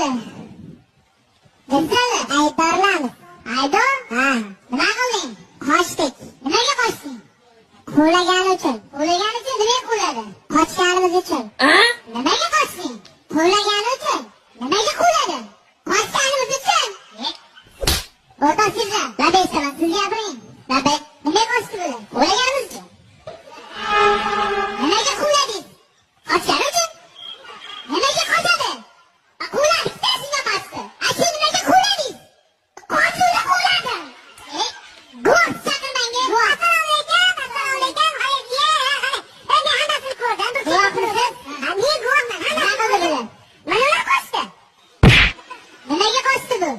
bo'ldi? Debsizmi? Aybdorlamiz. Aybdor? Ha. Nima qilding? Qochdik. Nimaga qochding? Qo'llagani uchun. Qo'llagani uchun nimaga qo'lladi? Qochganimiz uchun. Nimaga qochding? Qo'llagani uchun. Nimaga qo'lladi? Qochganimiz uchun. O'rtoq sizlar, labay salam, siz gapiring. Labay, nimaga qochdi bular? Qo'llaganimiz uchun. Nimaga qo'lladingiz? Qochgani uchun. Nimaga qochadi? Qo'lladingizda sizga qochdi. Sen nimaga qo'lladingiz? Qochuvda qo'lladim. Guvoh chaqirmanga. Assalomu alaykum. Endi hammasini ko'rdim. Guvohmisiz? Men guvohman. Nima qildi bular? Mana ular qochdi. Nimaga qochdi bu?